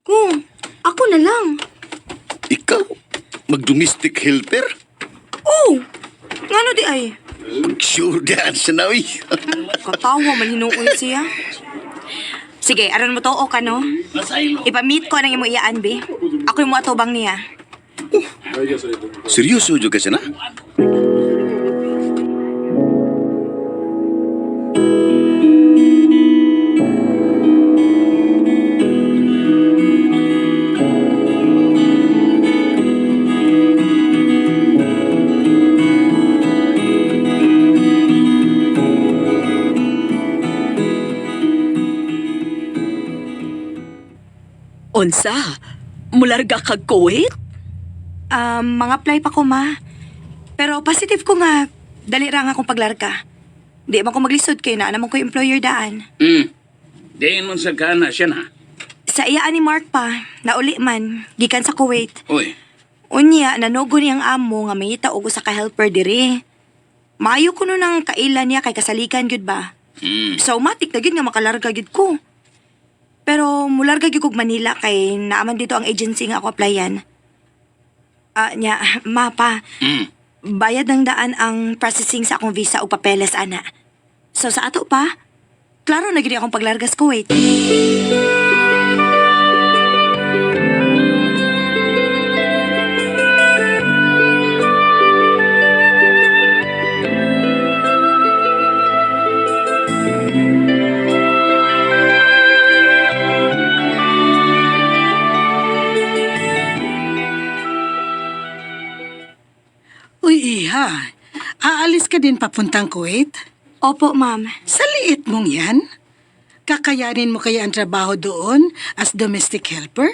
Kung, ako na lang. Ikaw? Mag-domestic helper? Oh, ngano di ay? Sure dyan sa nawi. Katawa, malhinuon siya. Sige, aron mo to o ka, no? Ipamit ko nang imo iyaan, be. Ako yung mo atubang niya. Seryoso juga ka na? Unsa? Mularga kag Kuwait? Mga apply pa ko, ma. Pero positive ko nga, dali ra nga akong paglarka. Di man ko maglisod kay na naman ko yung employer daan. Diin mo sa kana siya na. Sa iyaan ni Mark pa, nauli man, gikan sa Kuwait. Uy, Unya, nanugo niyang amo nga may taugo sa ka-helper diri. Maayo ko nun ang kailan niya kay kasalikan gyud ba? So, matik na gyud nga makalarga gyud ko. Pero mularga gyud kog Manila kay naaman dito ang agency nga ako applyan. Nya, mapa, bayad ng daan ang processing sa akong visa o papeles, ana. So, sa ato pa, klaro na gyud akong paglarga sa Kuwait. Uy, Iha. Aalis ka din papuntang Kuwait? Opo, ma'am. Sa liit mong yan? Kakayanin mo kaya ang trabaho doon as domestic helper?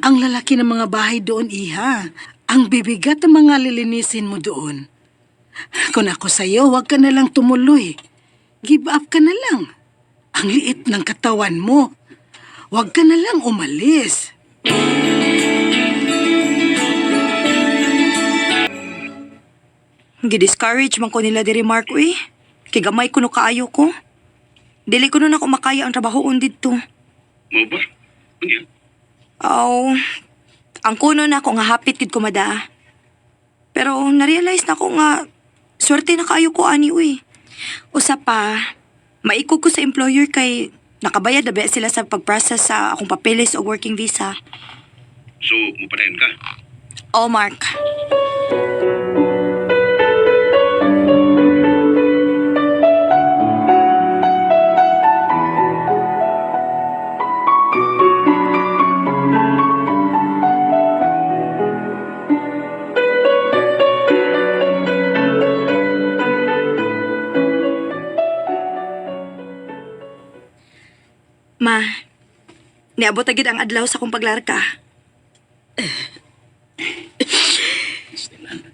Ang lalaki ng mga bahay doon, Iha. Ang bibigat ng mga lilinisin mo doon. Kung ako sa'yo, huwag ka na lang tumuloy. Give up ka na lang. Ang liit ng katawan mo. Huwag ka na lang umalis. Gidiscourage man ko nila diri, Mark, uy. Kigamay ko no kaayo ko. Dili ko nun ako makaya ang trabahoon dito. mo ba? Unya, Aw, ang kuno na ako nga hapit gid ko mada. Pero na-realize na ko nga, swerte na kaayo ko, ani, uy. Usa pa, maikog ko sa employer kay nakabayad na ba sila sa pag-process sa akong papeles o working visa. so, mupadayon ka? Oh, Mark. Ma, niabot agad ang adlaw sa akong paglarka.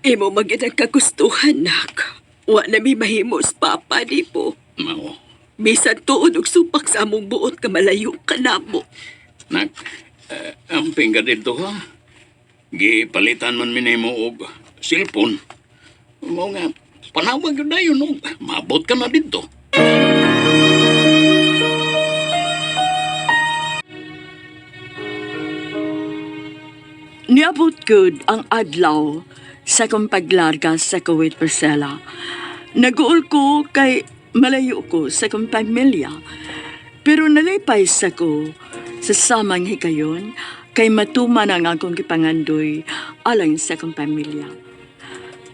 Imo magiging kagustuhan, nak. Wa na mi mahimos papa di po. Mao. Bisan tuon og supak sa among buot ka malayo ka namo. Nak, ang pinga dito ha. Gipalitan man minimo og cellphone. Mao nga, panawag yun na yun. No? Mabot ka na dito. Niabot gud ang adlaw sa kong paglarga sa Kuwait, Marcela. Naguol ko kay malayo ko sa kong pamilya. Pero nalipay sa ko sa samang hikayon kay matuman ang akong kipangandoy alang sa kong pamilya.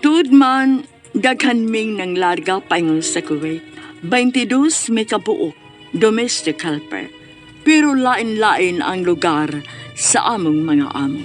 Tuod man, daghan ming nang larga paingon sa Kuwait. 22 may kabuok, domestic helper. Pero lain-lain ang lugar sa among mga amo.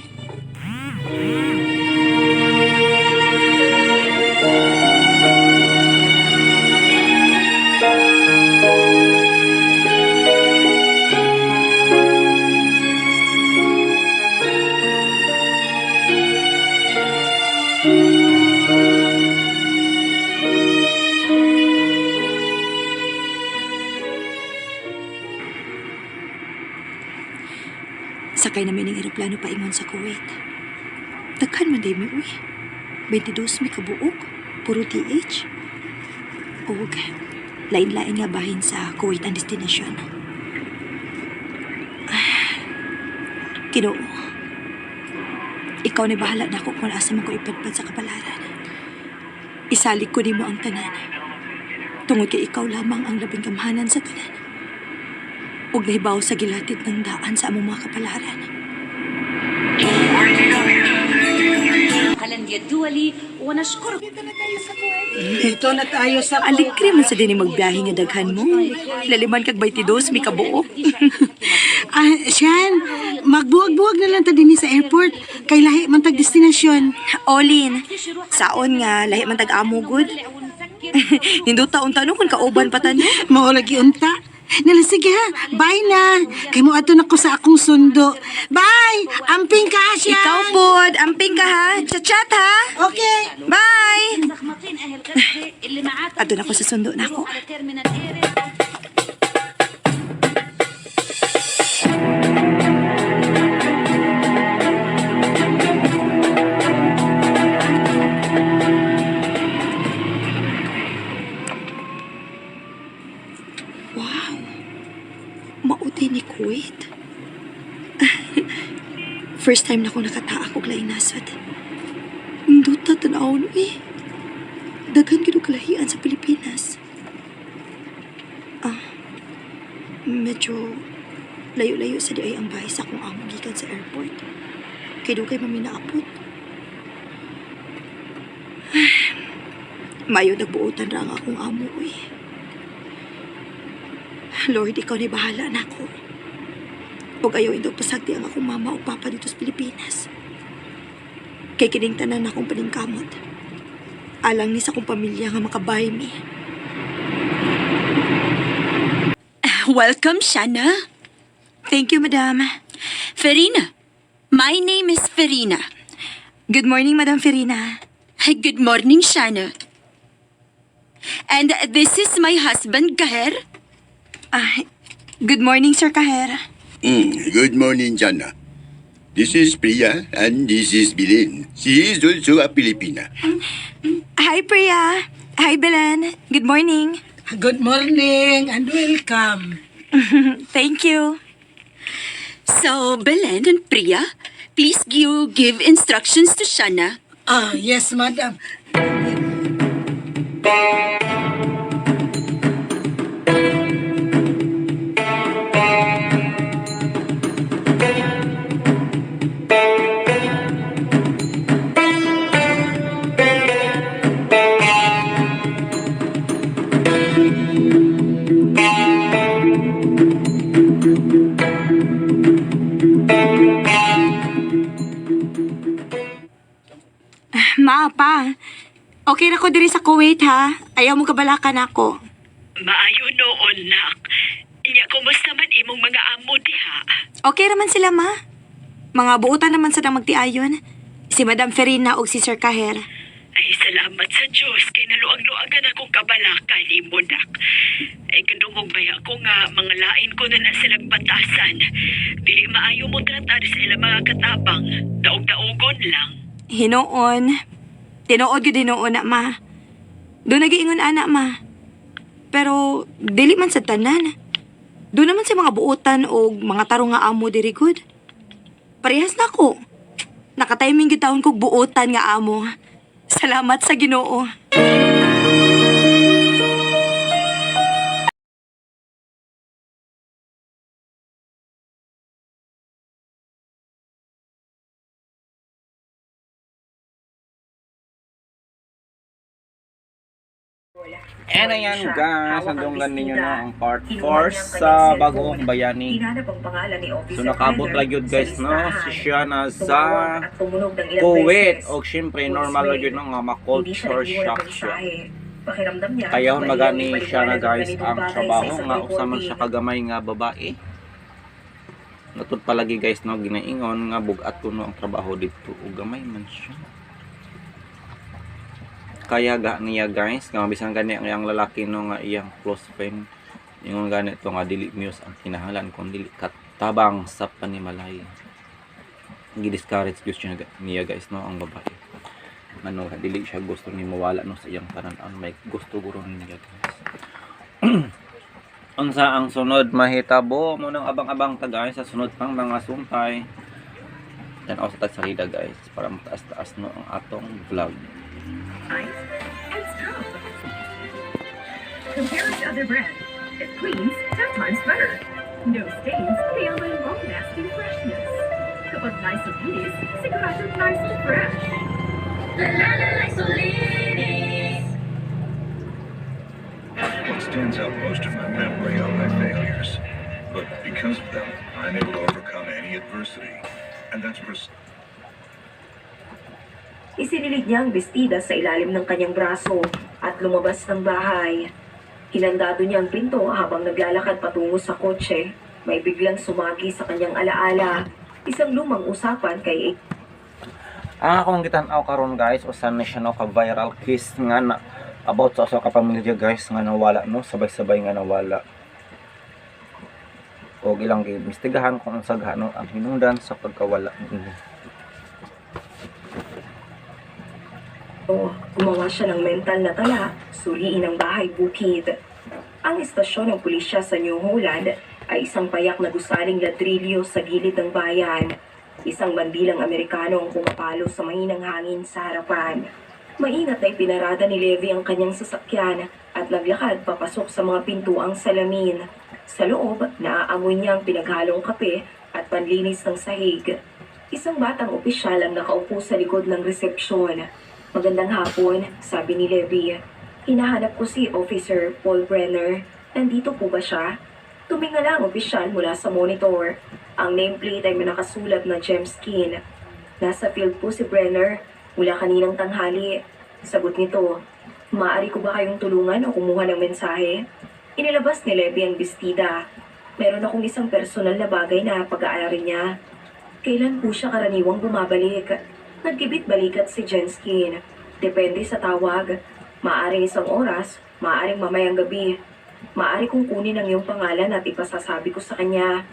Sakay namin ng eroplano pa ingon sa Kuwait. Daghan man day mi, uy. 22 mi kabuok, puro TH. Og, lain-lain nga bahin sa Kuwait ang destinasyon. Ginoo, ikaw ni bahala na ako kung asa man ko ipadpad sa kapalaran. Isalig ko nimo ang tanan. Tungod kay ikaw lamang ang labing gamhanan sa tanan. Ug nahibaw sa gilatid ng daan sa among mga kapalaran. هلا الدولي ونشكرك. Dito na tayo sa Alikre man sa din magbiyahe nga daghan mo. Laliman kag 22 mi kabuok. Shan, magbuwag-buwag na lang ta din sa airport. Kay lahi man tag destinasyon. Olin, saon nga lahi man tag-amo good. Nindot taon tanong kung kauban pa tanong. Mao lagi unta. Nala, sige ha. Bye na. Kay mo ato na ko sa akong sundo. Bye! Amping ka, Shan! Ikaw pod, amping ka ha. Chat-chat ha. Okay. Bye! زخمتين اهل غزه اللي معاك Adun ako sa sundo na ako. على تيرمينال ايري. Wow. Mauti ni Kuwait. First time na akong nakataa kog laing nasod. Indot ta tanaw no eh. Daghan gid og kalahian sa Pilipinas. Medyo layo-layo sa di ay ang bahay sa akong amo gikan sa airport. Kay dugay maminaapot. Mayo nagbuotan ra ang akong amo eh. Lord, ikaw ni bahala na ako. Huwag ayaw indog pasagdi ang akong mama o papa dito sa Pilipinas. Kay kining tanan akong paningkamot. Alang ni sa akong pamilya nga makabay mi. Welcome, Shana. Thank you, madam. Farina. My name is Farina. Good morning, Madam Ferina. Good morning, Shana. And this is my husband, Gaher. Good morning, Sir Kaher. Good morning, Jana. This is Priya and this is Bilin. She is also a Filipina. Hi, Priya. Hi, Belen. Good morning. Good morning and welcome. Thank you. So, Belen and Priya, please you give instructions to Shana. Yes, madam. Ma, pa. Okay na ko diri sa Kuwait, ha? Ayaw mo kabalakan ako. Maayo noon, nak. Inya, kumusta man imong mga amo diha? Okay naman sila, ma. Mga buutan naman sa nang magtiayon. Si Madam Ferina o si Sir Kaher. Ay, salamat sa Diyos. Kay naluang-luagan akong kabalakan, imo, nak. Ay, kadungog baya ko nga, mga lain ko na silang batasan. Dili maayo mo tratar sa ilang mga katabang. Daog-daogon lang. Hinoon. Tinuod yun dinoon na, ma. Doon nagiingon anak, ma. Pero, dili man sa tanan. Doon naman sa mga buutan o mga tarong nga amo diri good. Parehas na ko. Nakatiming gitawon kog buutan nga amo. Salamat sa Ginoo. And ayan guys, nandunggan ninyo na ang part 4 sa Bagong Bayani. So nakabot lang yun guys, no? Si Shana sa Kuwait. O syempre normal lang yun nga ma-culture shock siya. Kaya hon magani siya na guys ang trabaho nga usaman siya kagamay nga babae. Natod palagi guys, no? Ginaingon nga bugat ko no ang trabaho dito. O gamay man siya. Kaya ga niya guys, nga bisan gani ang iyang lalaki no nga iyang close friend, yung ganito nga dili muse ang kinahanglan kun dili katabang sa panimalay. Gi-discourage gusto niya guys no ang babae. Ano nga dili siya gusto ni mawala no sa iyang tanan-an, may gusto guro niya guys. Unsa ang sunod mahitabo mo nang abang-abang ta guys sa sunod pang mga sumpay. tanaw sa tag salida guys para mataas-taas no ang atong vlog. And strong. Compared to other brands, it cleans 10 times better. No stains, kaya may long-lasting freshness. Kapag nice at linis, sigurado nice and fresh. What stands out most in my memory are my failures. But because of them, I'm able to overcome any adversity. And that's Isinilig niya ang bestida sa ilalim ng kanyang braso at lumabas ng bahay. Hinandado niya ang pinto habang naglalakad patungo sa kotse. May biglang sumagi sa kanyang alaala. Isang lumang usapan kay Ang akong gitanaw karon guys, usan na siya no ka viral case nga na about sa usa ka pamilya guys nga nawala no, sabay-sabay nga nawala. O ilang giimbestigahan kung unsa gano ang hinungdan sa pagkawala nila. gumawa siya ng mental na tala, suliin ang bahay bukid. Ang istasyon ng pulisya sa New Holland ay isang payak na gusaling ladrilyo sa gilid ng bayan. Isang bandilang Amerikano ang pumapalo sa mahinang hangin sa harapan. Maingat ay pinarada ni Levi ang kanyang sasakyan at naglakad papasok sa mga pintuang salamin. Sa loob, naaamoy niya ang pinaghalong kape at panlinis ng sahig. Isang batang opisyal ang nakaupo sa likod ng resepsyon. Magandang hapon, sabi ni Levi. Hinahanap ko si Officer Paul Brenner. Nandito po ba siya? Tumingala ang opisyal mula sa monitor. Ang nameplate ay may nakasulat na Gemskin. Nasa field po si Brenner mula kaninang tanghali. Sagot nito, maaari ko ba kayong tulungan o kumuha ng mensahe? Inilabas ni Levi ang bestida. Meron akong isang personal na bagay na pag-aari niya. Kailan po siya karaniwang bumabalik? Nagkibit-balikat si Jenskin. Depende sa tawag. Maaring isang oras, maaring mamayang gabi. Maari kong kunin ang iyong pangalan at ipasasabi ko sa kanya.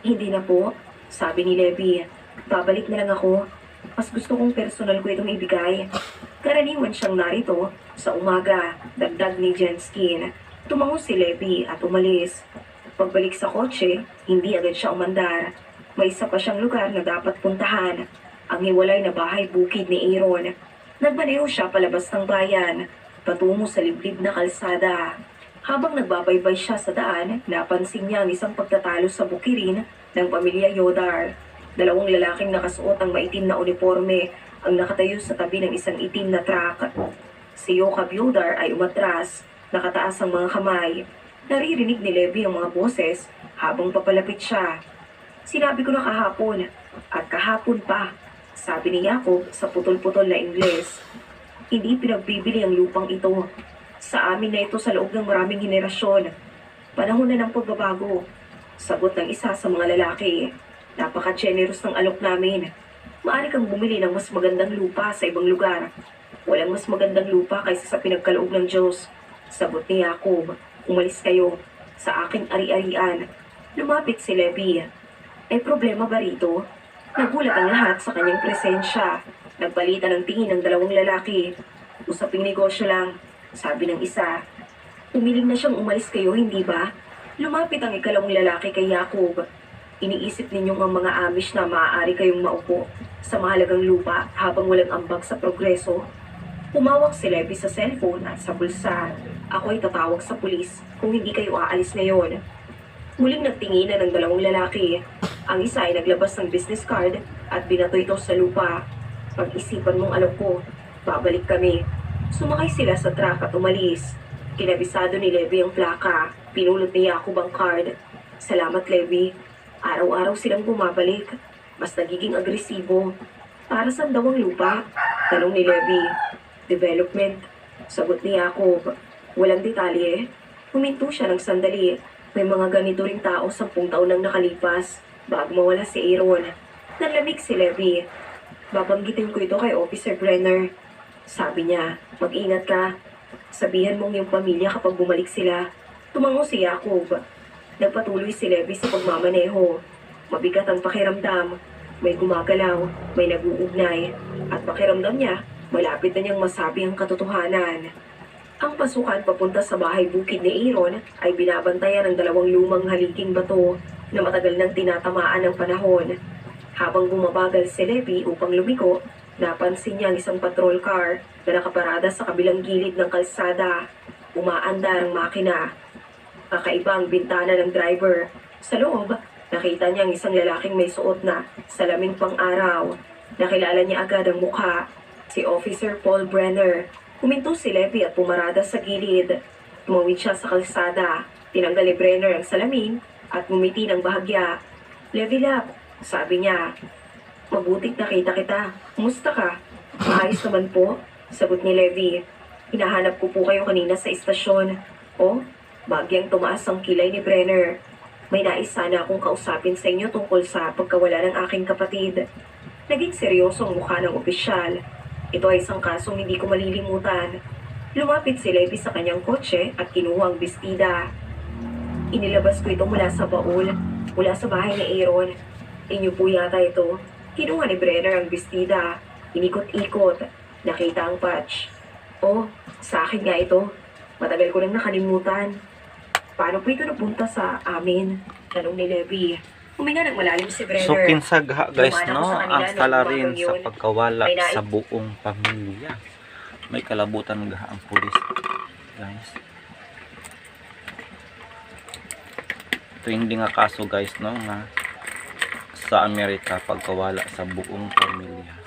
Hindi na po, sabi ni Levi. Babalik na lang ako. Mas gusto kong personal ko itong ibigay. Karaniwan siyang narito sa umaga, dagdag ni Jenskin. Tumango si Levi at umalis. Pagbalik sa kotse, hindi agad siya umandar. May isa pa siyang lugar na dapat puntahan. Ang hiwalay na bahay bukid ni Aaron. Nagmaneho siya palabas ng bayan, patungo sa liblib na kalsada. Habang nagbabaybay siya sa daan, napansin niya ang isang pagtatalo sa bukirin ng pamilya Yodar. Dalawang lalaking nakasuot ng maitim na uniforme ang nakatayo sa tabi ng isang itim na truck. Si Yokab Yodar ay umatras, nakataas ang mga kamay. Naririnig ni Levi ang mga boses habang papalapit siya. Sinabi ko na kahapon, at kahapon pa, sabi ni Jacob sa putol-putol na Ingles. Hindi pinagbibili ang lupang ito. Sa amin na ito sa loob ng maraming henerasyon. Panahon na ng pagbabago. Sagot ng isa sa mga lalaki. Napaka-generous ng alok namin. Maaari kang bumili ng mas magandang lupa sa ibang lugar. Walang mas magandang lupa kaysa sa pinagkaloob ng Diyos. Sagot ni Jacob. Umalis kayo sa aking ari-arian. Lumapit si Levi. May problema ba rito? Nagulat ang lahat sa kanyang presensya. Nagpalitan ng tingin ng dalawang lalaki. Usaping negosyo lang, sabi ng isa. Umiling na siyang umalis kayo, hindi ba? Lumapit ang ikalawang lalaki kay Jacob. Iniisip ninyong ang mga Amish na maaari kayong maupo sa mahalagang lupa habang walang ambag sa progreso. Humawak si Levi sa cellphone at sa bulsa. Ako ay tatawag sa pulis kung hindi kayo aalis ngayon. Muling nagtinginan ng dalawang lalaki. Ang isa ay naglabas ng business card at binato ito sa lupa. Pag-isipan mong alam ko, babalik kami. Sumakay sila sa truck at umalis. Kinabisado ni Levi ang plaka. Pinulot ni Jacob ang card. Salamat, Levi. Araw-araw silang bumabalik. Mas nagiging agresibo. Para saan daw ang lupa? Tanong ni Levi. Development. Sagot ni Jacob. Walang detalye. Huminto siya ng sandali. May mga ganito ring tao 10 taon nang nakalipas bago mawala si Aaron. Nanlamig si Levi. Babanggitin ko ito kay Officer Brenner. Sabi niya, mag-ingat ka. Sabihan mong yung pamilya kapag bumalik sila. Tumango si Jacob. Nagpatuloy si Levi sa pagmamaneho. Mabigat ang pakiramdam. May gumagalaw, may nag-uugnay. At pakiramdam niya, malapit na niyang masabi ang katotohanan. Ang pasukan papunta sa bahay bukid ni Aaron ay binabantayan ng 2 lumang haliking bato na matagal nang tinatamaan ng panahon. Habang bumabagal si Levi upang lumiko, napansin niya ang isang patrol car na nakaparada sa kabilang gilid ng kalsada. Umaandar ang makina. Kakaiba ang bintana ng driver. Sa loob, nakita niya ang isang lalaking may suot na salaming pang-araw. Nakilala niya agad ang mukha, si Officer Paul Brenner. Huminto si Levi at pumarada sa gilid. Tumawid siya sa kalsada. Tinanggal ni Brenner ang salamin at ngumiti ng bahagya. "Levi Lap," sabi niya. "Mabuting nakita kita. Kumusta ka?" "Maayos naman po," sagot ni Levi. "Hinahanap ko po kayo kanina sa istasyon." "Oh?" Bagyang tumaas ang kilay ni Brenner. "May nais sana akong kausapin sa inyo tungkol sa pagkawala ng aking kapatid." Naging seryoso ang mukha ng opisyal. "Ito ay isang kasong hindi ko malilimutan." Lumapit si Levi sa kanyang kotse at kinuha ang bestida. "Inilabas ko ito mula sa baul, mula sa bahay ni Aaron. Inyo po yata ito." Kinuha ni Brenner ang bestida. Inikot-ikot. Nakita ang patch. "Oh, sa akin nga ito. Matagal ko nang nakalimutan." "Paano po ito napunta sa amin?" tanong ni Levi. Huminga ng malalim si Brenner. So kinsagha guys Lumana ko no, sa kanila ang nung salarin umagang sa yun. pagkawala May nai- sa buong pamilya. May kalabutan nga ang pulis guys. Ito hindi nga kaso guys no nga sa Amerika pagkawala sa buong pamilya.